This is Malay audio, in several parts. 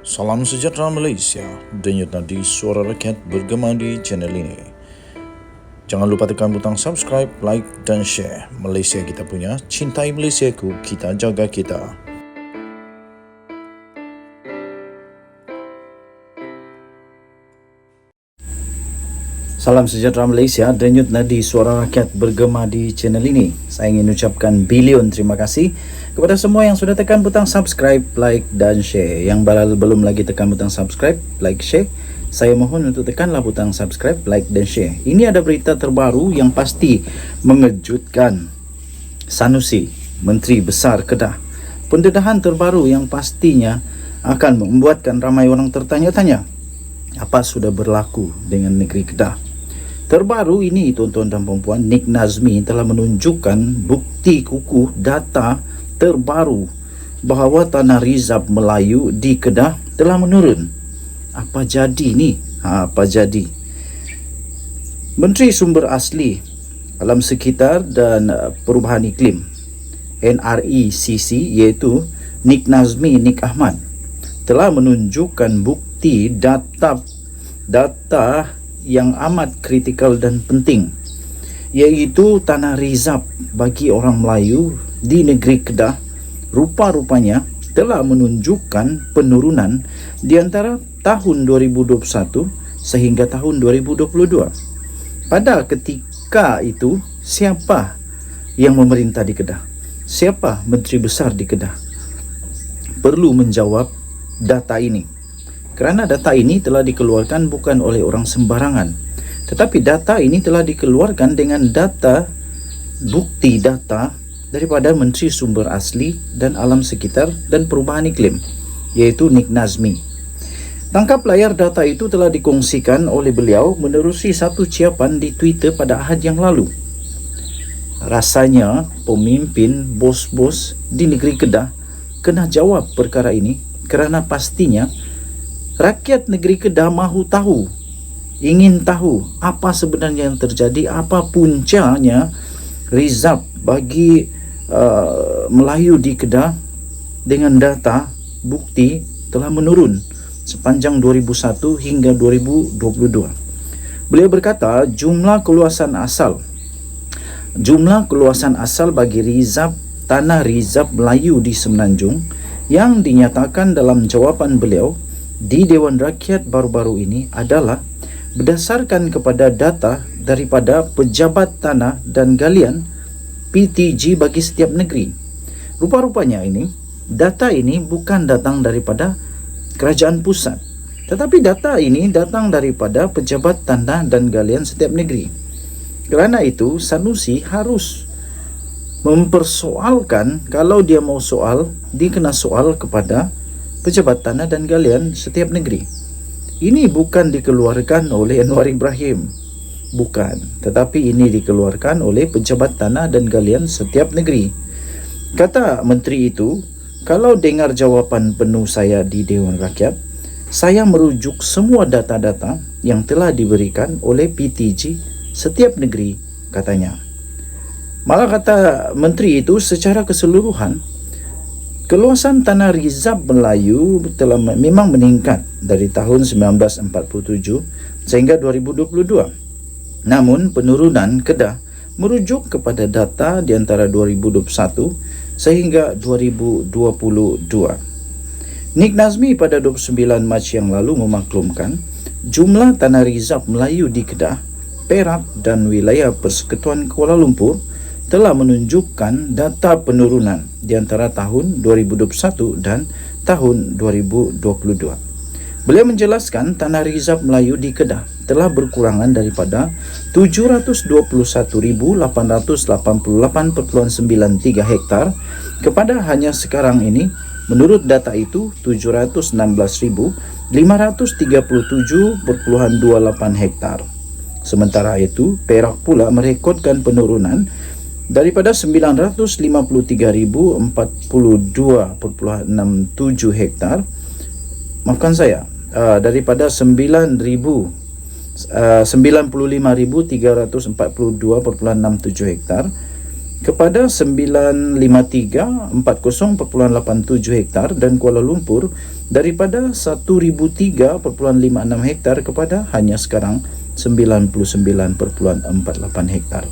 Salam sejahtera Malaysia, denyut nadi suara rakyat bergema di channel ini. Jangan lupa tekan butang subscribe, like dan share. Malaysia kita punya, cintai Malaysiaku, kita jaga kita. Salam sejahtera Malaysia, denyut nadi suara rakyat bergema di channel ini. Saya ingin ucapkan bilion terima kasih kepada semua yang sudah tekan butang subscribe, like dan share. Yang belum lagi tekan butang subscribe, like, share, saya mohon untuk tekanlah butang subscribe, like dan share. Ini ada berita terbaru yang pasti mengejutkan. Sanusi, Menteri Besar Kedah. Pendedahan terbaru yang pastinya akan membuatkan ramai orang tertanya-tanya apa sudah berlaku dengan negeri Kedah. Terbaru ini, tuan-tuan dan puan-puan, Nik Nazmi telah menunjukkan bukti kukuh data terbaru bahawa tanah rizab Melayu di Kedah telah menurun. Apa jadi ni? Apa jadi? Menteri Sumber Asli Alam Sekitar dan Perubahan Iklim NRECC, iaitu Nik Nazmi Nik Ahmad, telah menunjukkan bukti data yang amat kritikal dan penting, iaitu tanah rizab bagi orang Melayu di negeri Kedah rupa-rupanya telah menunjukkan penurunan di antara tahun 2021 sehingga tahun 2022. Pada ketika itu, siapa yang memerintah di Kedah? Siapa Menteri Besar di Kedah? Perlu menjawab data ini. Kerana data ini telah dikeluarkan bukan oleh orang sembarangan, tetapi data ini telah dikeluarkan dengan bukti data daripada Menteri Sumber Asli dan Alam Sekitar dan Perubahan Iklim, iaitu Nik Nazmi. Tangkap layar data itu telah dikongsikan oleh beliau menerusi satu ucapan di Twitter pada Ahad yang lalu. Rasanya pemimpin bos-bos di negeri Kedah kena jawab perkara ini, kerana pastinya rakyat negeri Kedah mahu tahu, ingin tahu apa sebenarnya yang terjadi, apa puncanya rizab bagi Melayu di Kedah dengan data bukti telah menurun sepanjang 2001 hingga 2022. Beliau berkata jumlah keluasan asal bagi rizab tanah rizab Melayu di Semenanjung yang dinyatakan dalam jawapan beliau di Dewan Rakyat baru-baru ini adalah berdasarkan kepada data daripada Pejabat Tanah dan Galian PTG bagi setiap negeri. Rupa-rupanya data ini bukan datang daripada kerajaan pusat, tetapi data ini datang daripada Pejabat Tanah dan Galian setiap negeri. Kerana itu, Sanusi harus mempersoalkan, kalau dia mau soal, dia kena soal kepada Pejabat Tanah dan Galian setiap negeri. Ini bukan dikeluarkan oleh Anwar Ibrahim, bukan, tetapi ini dikeluarkan oleh Pejabat Tanah dan Galian setiap negeri. Kata menteri itu, kalau dengar jawapan penuh saya di Dewan Rakyat, saya merujuk semua data-data yang telah diberikan oleh PTG setiap negeri, katanya. Malah kata menteri itu, secara keseluruhan keluasan tanah rizab Melayu telah memang meningkat dari tahun 1947 sehingga 2022. Namun penurunan Kedah merujuk kepada data di antara 2021 sehingga 2022. Nik Nazmi pada 29 Mac yang lalu memaklumkan jumlah tanah rizab Melayu di Kedah, Perak dan wilayah Persekutuan Kuala Lumpur telah menunjukkan data penurunan di antara tahun 2021 dan tahun 2022. Beliau menjelaskan tanah rizab Melayu di Kedah telah berkurangan daripada 721,888.93 hektar kepada hanya sekarang ini, menurut data itu 716,537.28 hektar. Sementara itu, Perak pula merekodkan penurunan daripada 953,042.67 hektar, daripada 95,342.67 hektar kepada 953 40.87 hektar dan Kuala Lumpur daripada 1003.56 hektar kepada hanya sekarang 99.48 hektar.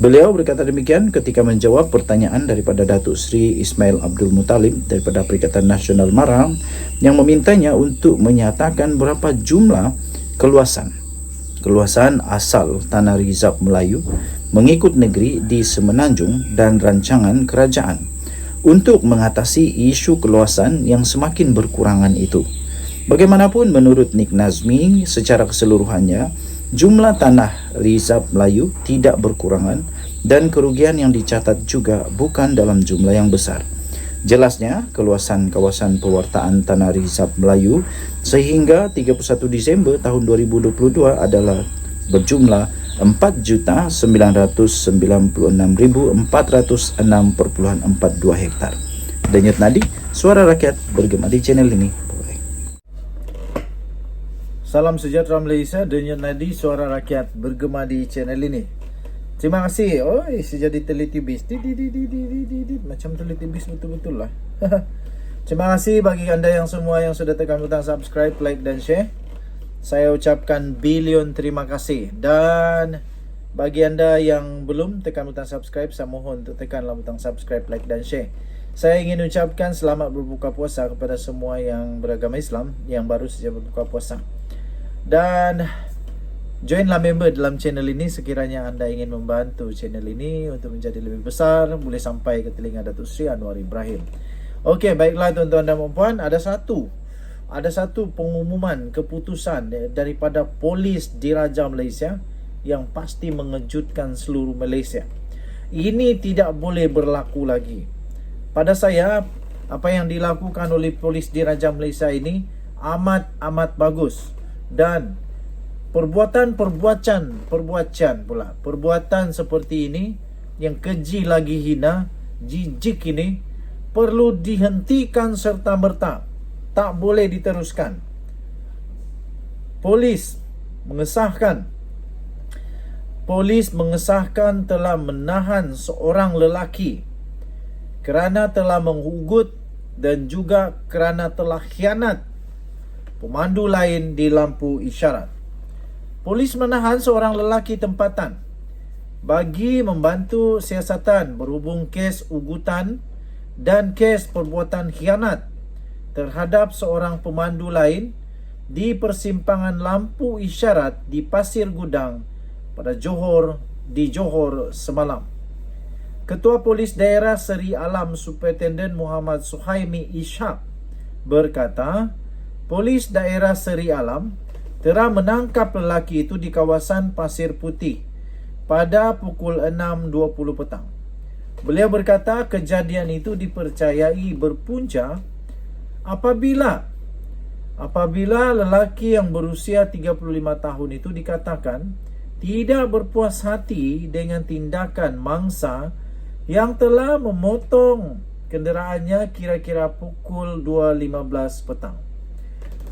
Beliau berkata demikian ketika menjawab pertanyaan daripada Datuk Seri Ismail Abdul Muttalib daripada Perikatan Nasional Marang yang memintanya untuk menyatakan berapa jumlah keluasan asal Tanah Rizab Melayu mengikut negeri di Semenanjung dan rancangan kerajaan untuk mengatasi isu keluasan yang semakin berkurangan itu. Bagaimanapun menurut Nik Nazmi, secara keseluruhannya jumlah Tanah Rizab Melayu tidak berkurangan dan kerugian yang dicatat juga bukan dalam jumlah yang besar. Jelasnya, keluasan kawasan pewartaan Tanah Rizab Melayu sehingga 31 Disember tahun 2022 adalah berjumlah 4,996,406.42 hektar. Denyut nadi, suara rakyat bergema di channel ini. Salam sejahtera Malaysia, denyut nadi suara rakyat bergema di channel ini. Terima kasih. Oi, sejadi Teletubbies. Macam Teletubbies betul-betul lah. Terima kasih bagi anda yang semua yang sudah tekan butang subscribe, like dan share. Saya ucapkan bilion terima kasih. Dan bagi anda yang belum tekan butang subscribe, saya mohon untuk tekanlah butang subscribe, like dan share. Saya ingin ucapkan selamat berbuka puasa kepada semua yang beragama Islam yang baru saja berbuka puasa. Dan joinlah member dalam channel ini sekiranya anda ingin membantu channel ini untuk menjadi lebih besar, boleh sampai ke telinga Datuk Seri Anwar Ibrahim. Okey, baiklah tuan-tuan dan puan-puan, ada satu pengumuman keputusan daripada Polis Diraja Malaysia yang pasti mengejutkan seluruh Malaysia. Ini tidak boleh berlaku lagi. Pada saya, apa yang dilakukan oleh Polis Diraja Malaysia ini amat bagus. Dan perbuatan seperti ini yang keji lagi hina, jijik ini perlu dihentikan serta merta. Tak boleh diteruskan. Polis mengesahkan telah menahan seorang lelaki kerana telah menghugut dan juga kerana telah khianat pemandu lain di lampu isyarat. Polis menahan seorang lelaki tempatan bagi membantu siasatan berhubung kes ugutan dan kes perbuatan khianat terhadap seorang pemandu lain di persimpangan lampu isyarat di Pasir Gudang pada Johor semalam. Ketua Polis Daerah Seri Alam Superintendent Muhammad Suhaimi Ishak berkata, Polis Daerah Seri Alam telah menangkap lelaki itu di kawasan Pasir Putih pada pukul 6.20 petang. Beliau berkata kejadian itu dipercayai berpunca apabila lelaki yang berusia 35 tahun itu dikatakan tidak berpuas hati dengan tindakan mangsa yang telah memotong kenderaannya kira-kira pukul 2.15 petang.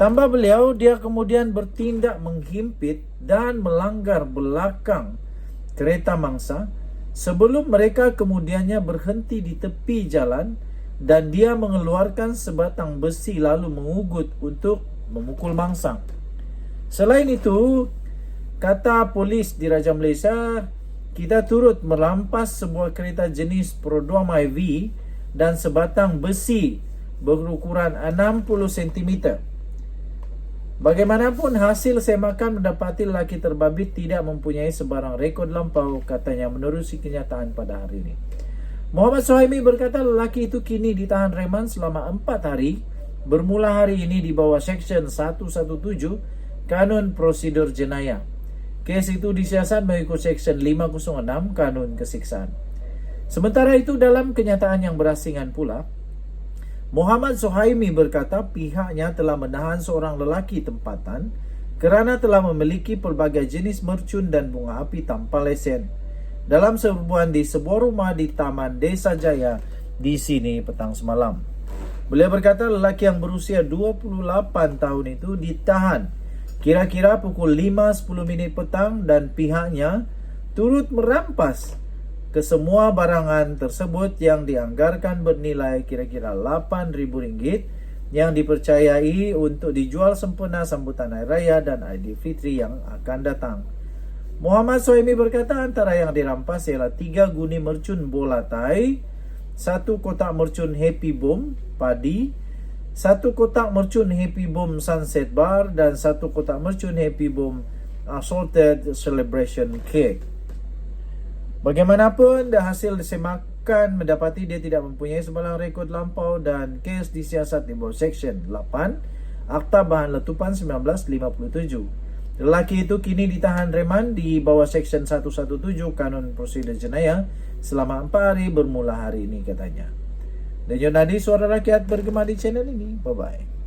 Tambah beliau, dia kemudian bertindak menghimpit dan melanggar belakang kereta mangsa sebelum mereka kemudiannya berhenti di tepi jalan dan dia mengeluarkan sebatang besi lalu mengugut untuk memukul mangsa. Selain itu, kata Polis Diraja Malaysia, kita turut merampas sebuah kereta jenis Pro 2 MyV dan sebatang besi berukuran 60 cm. Bagaimanapun hasil semakan mendapati lelaki terbabit tidak mempunyai sebarang rekod lampau, katanya menerusi kenyataan pada hari ini. Muhammad Suhaimi berkata lelaki itu kini ditahan reman selama 4 hari bermula hari ini di bawah Seksyen 117 Kanun Prosedur Jenayah. Kes itu disiasat mengikut Seksyen 506 Kanun Kesiksaan. Sementara itu dalam kenyataan yang berasingan pula, Muhammad Suhaimi berkata pihaknya telah menahan seorang lelaki tempatan kerana telah memiliki pelbagai jenis mercun dan bunga api tanpa lesen dalam serbuan di sebuah rumah di Taman Desa Jaya di sini petang semalam. Beliau berkata lelaki yang berusia 28 tahun itu ditahan kira-kira pukul 5.10 petang dan pihaknya turut merampas Kesemua barangan tersebut yang dianggarkan bernilai kira-kira Rp8.000 yang dipercayai untuk dijual sempena sambutan Hari Raya dan Aidilfitri yang akan datang. Muhammad Suhaimi berkata antara yang dirampas ialah 3 guni mercun bola Thai, 1 kotak mercun Happy Boom padi, 1 kotak mercun Happy Boom Sunset Bar dan 1 kotak mercun Happy Boom Salted Celebration Cake. Bagaimanapun, hasil disemakan mendapati dia tidak mempunyai sebarang rekod lampau dan kes disiasat di bawah Seksyen 8 Akta Bahan Letupan 1957. Lelaki itu kini ditahan reman di bawah Seksyen 117 Kanun Prosedur Jenayah selama 4 hari bermula hari ini katanya. Denyut nadi suara rakyat bergema di channel ini. Bye-bye.